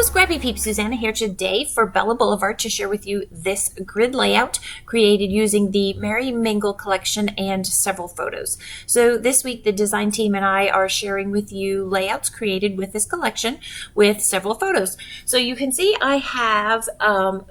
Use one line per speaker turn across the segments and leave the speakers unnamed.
Scrappy Peeps, Suzanna here today for Bella Boulevard to share with you this grid layout created using the Merry Mingle collection and several photos. So this week the design team and I are sharing with you layouts created with this collection with several photos. So you can see I have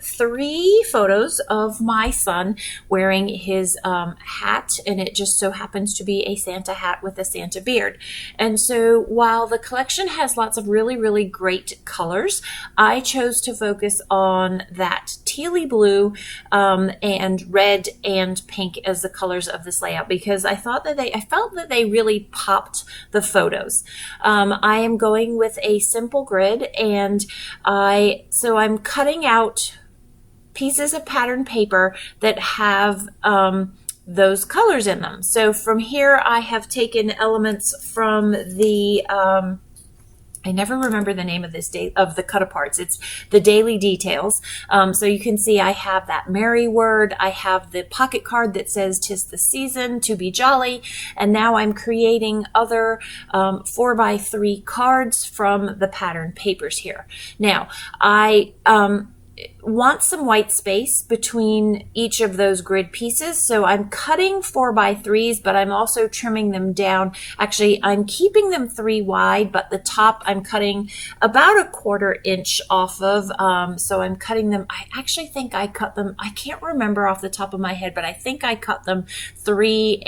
3 photos of my son wearing his hat, and it just so happens to be a Santa hat with a Santa beard. And so while the collection has lots of really great colors, I chose to focus on that tealy blue and red and pink as the colors of this layout because I felt that they really popped the photos. I am going with a simple grid, and so I'm cutting out pieces of pattern paper that have those colors in them. So from here I have taken elements from the I never remember the name of this of the cut aparts. It's the daily details. So you can see I have that merry word. I have the pocket card that says 'tis the season to be jolly. And now I'm creating other 4x3 cards from the pattern papers here. Now I want some white space between each of those grid pieces. So I'm cutting 4x3s, but I'm also trimming them down. Actually, I'm keeping them 3 wide, but the top I'm cutting about a 1/4 inch off of. So I'm cutting them. I actually think I cut them. I can't remember off the top of my head, but I think I cut them 3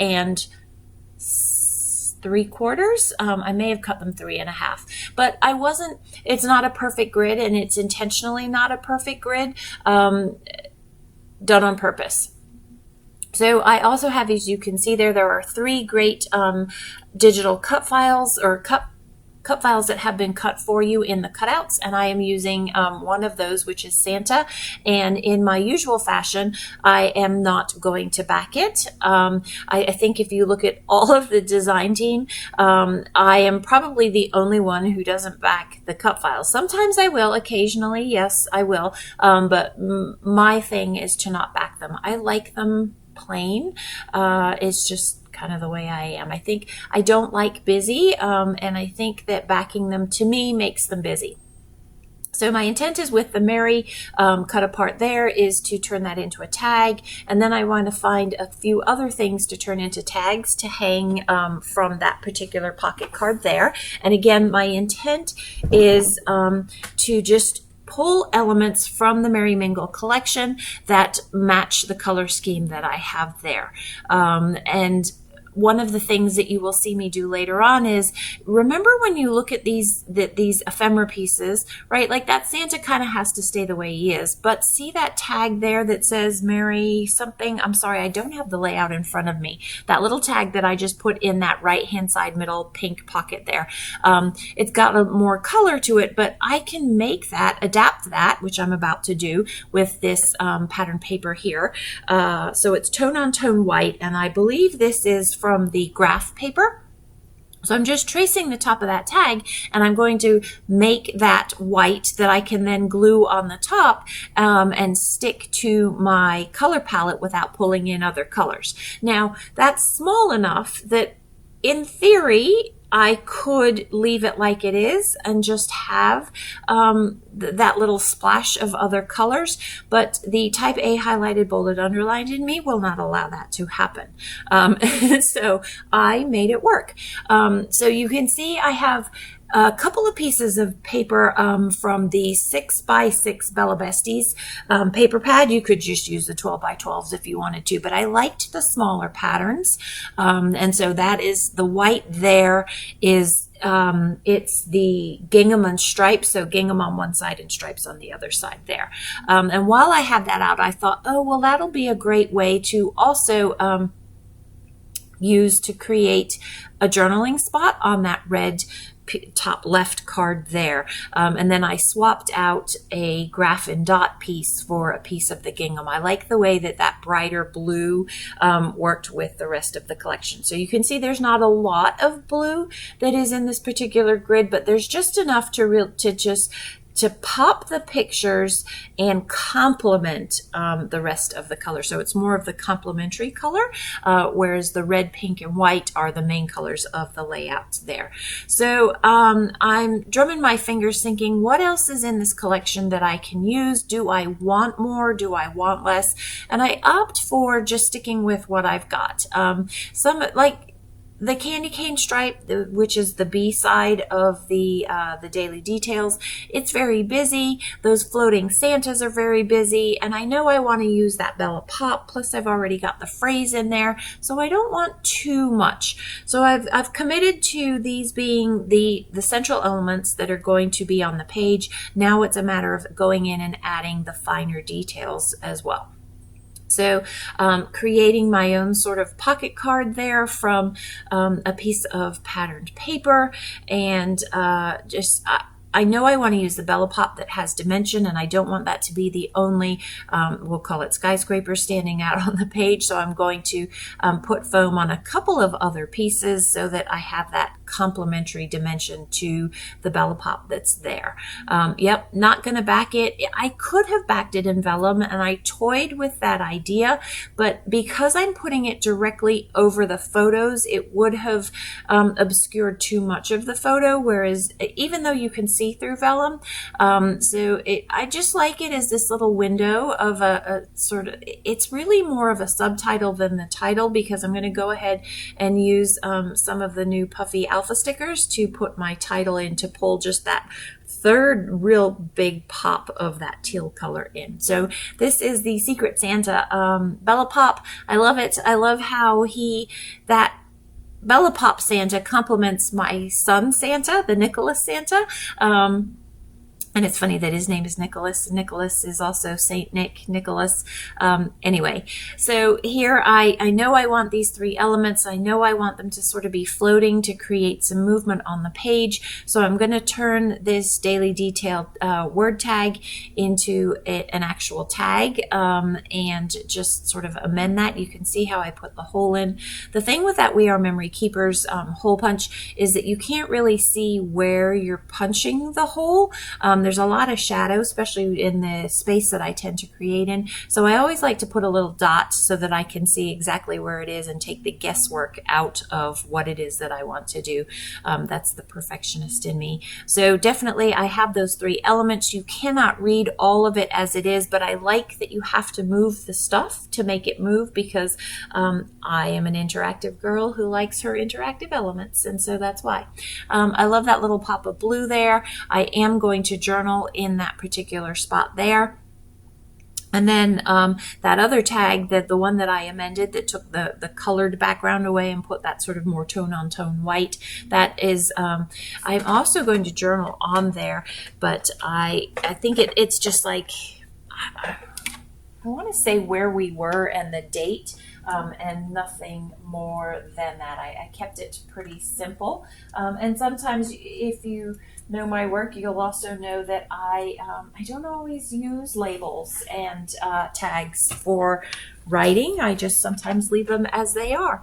3/4. I may have cut them 3 1/2, but it's not a perfect grid, and it's intentionally not a perfect grid, done on purpose. So I also have, as you can see there are 3 great digital cut files or cut files that have been cut for you in the cutouts, and I am using one of those, which is Santa, and in my usual fashion I am not going to back it. I think if you look at all of the design team, I am probably the only one who doesn't back the cut files. Sometimes I will, occasionally, yes I will, but my thing is to not back them. I like them plain. It's just kind of the way I am. I think I don't like busy, and I think that backing them to me makes them busy. So my intent is with the Merry cut apart there is to turn that into a tag, and then I want to find a few other things to turn into tags to hang from that particular pocket card there. And again, my intent is to just pull elements from the Merry Mingle collection that match the color scheme that I have there. And one of the things that you will see me do later on is, remember when you look at these ephemera pieces, right? Like that Santa kind of has to stay the way he is, but see that tag there that says Merry something? I'm sorry, I don't have the layout in front of me. That little tag that I just put in that right-hand side middle pink pocket there. It's got a more color to it, but I can make that, adapt that, which I'm about to do with this pattern paper here. So it's tone on tone white, and I believe this is from the graph paper. So I'm just tracing the top of that tag, and I'm going to make that white that I can then glue on the top and stick to my color palette without pulling in other colors. Now that's small enough that in theory I could leave it like it is and just have that little splash of other colors, but the type A highlighted, bolded, underlined in me will not allow that to happen. So I made it work. So you can see I have a couple of pieces of paper from the 6x6 Bella Besties paper pad. You could just use the 12x12s if you wanted to, but I liked the smaller patterns. And so that is the white there is it's the gingham and stripes, so gingham on one side and stripes on the other side there. And while I had that out, I thought, oh, well, that'll be a great way to also use to create a journaling spot on that red top left card there. And then I swapped out a graph and dot piece for a piece of the gingham. I like the way that that brighter blue worked with the rest of the collection. So you can see there's not a lot of blue that is in this particular grid, but there's just enough to just to pop the pictures and complement the rest of the color. So it's more of the complementary color, whereas the red, pink, and white are the main colors of the layout there. So I'm drumming my fingers thinking, what else is in this collection that I can use? Do I want more? Do I want less? And I opt for just sticking with what I've got. Some like the candy cane stripe, which is the B side of the daily details, it's very busy. Those floating Santas are very busy, and I know I want to use that Bella Pop. Plus, I've already got the phrase in there, so I don't want too much. So I've committed to these being the central elements that are going to be on the page. Now it's a matter of going in and adding the finer details as well. So creating my own sort of pocket card there from a piece of patterned paper, and I know I want to use the Bella Pop that has dimension, and I don't want that to be the only, we'll call it skyscraper, standing out on the page. So I'm going to put foam on a couple of other pieces so that I have that complementary dimension to the Bella Pop that's there. Yep, not going to back it. I could have backed it in vellum, and I toyed with that idea, but because I'm putting it directly over the photos, it would have obscured too much of the photo, whereas even though you can see through vellum, I just like it as this little window of a sort of, it's really more of a subtitle than the title, because I'm going to go ahead and use some of the new puffy alpha stickers to put my title in, to pull just that third real big pop of that teal color in. So this is the Secret Santa Bella Pop. I love it. I love how that Bella Pop Santa complements my son Santa, the Nicholas Santa. And it's funny that his name is Nicholas. Nicholas is also Saint Nick, Nicholas. Anyway, so here I know I want these three elements. I know I want them to sort of be floating to create some movement on the page. So I'm going to turn this daily detailed word tag into an actual tag, and just sort of amend that. You can see how I put the hole in. The thing with that We Are Memory Keepers hole punch is that you can't really see where you're punching the hole. There's a lot of shadow, especially in the space that I tend to create in. So I always like to put a little dot so that I can see exactly where it is and take the guesswork out of what it is that I want to do. That's the perfectionist in me. So definitely I have those three elements. You cannot read all of it as it is, but I like that you have to move the stuff to make it move, because I am an interactive girl who likes her interactive elements, and so that's why. I love that little pop of blue there. I am going to journal in that particular spot there. And then that other tag, the one that I amended that took the colored background away and put that sort of more tone on tone white, that is, I'm also going to journal on there, but I think it's just like, I want to say where we were and the date, and nothing more than that. I kept it pretty simple. And sometimes if you know my work, you'll also know that I don't always use labels and tags for writing. I just sometimes leave them as they are.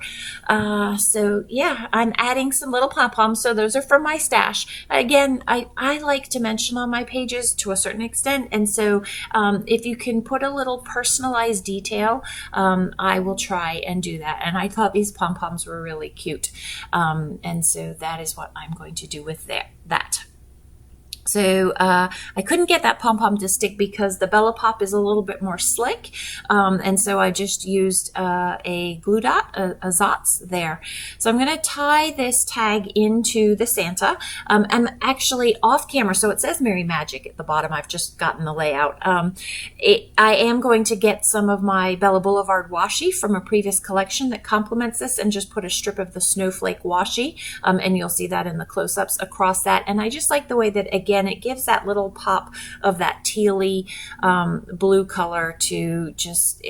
So yeah, I'm adding some little pom-poms. So those are from my stash. Again, I like dimension on my pages to a certain extent. And so if you can put a little personalized detail, I will try and do that. And I thought these pom-poms were really cute. And so that is what I'm going to do with that. So I couldn't get that pom-pom to stick because the Bella Pop is a little bit more slick. And so I just used a glue dot, a Zotz there. So I'm going to tie this tag into the Santa. I'm actually off camera, so it says Merry Magic at the bottom. I've just gotten the layout. I am going to get some of my Bella Boulevard washi from a previous collection that complements this and just put a strip of the snowflake washi. And you'll see that in the close-ups across that. And I just like the way that, again, it gives that little pop of that tealy blue color to just,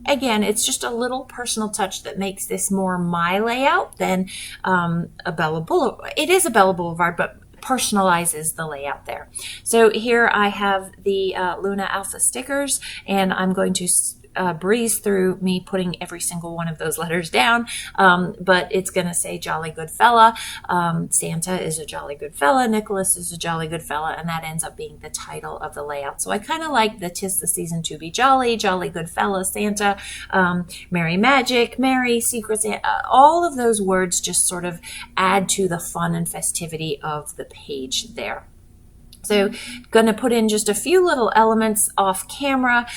again, it's just a little personal touch that makes this more my layout than a Bella Boulevard. It is a Bella Boulevard, but personalizes the layout there. So here I have the Luna Alpha stickers, and I'm going to breeze through me putting every single one of those letters down, but it's going to say jolly good fella. Santa is a jolly good fella. Nicholas is a jolly good fella, and that ends up being the title of the layout. So I kind of like the 'Tis the Season to be Jolly, Jolly Good Fella, Santa, Merry Magic, Merry Secret Santa. All of those words just sort of add to the fun and festivity of the page there. So going to put in just a few little elements off camera.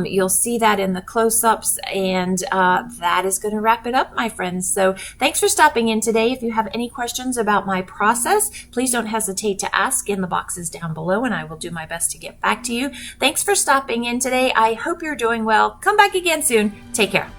You'll see that in the close-ups, and that is going to wrap it up, my friends. So thanks for stopping in today. If you have any questions about my process, please don't hesitate to ask in the boxes down below, and I will do my best to get back to you. Thanks for stopping in today. I hope you're doing well. Come back again soon. Take care.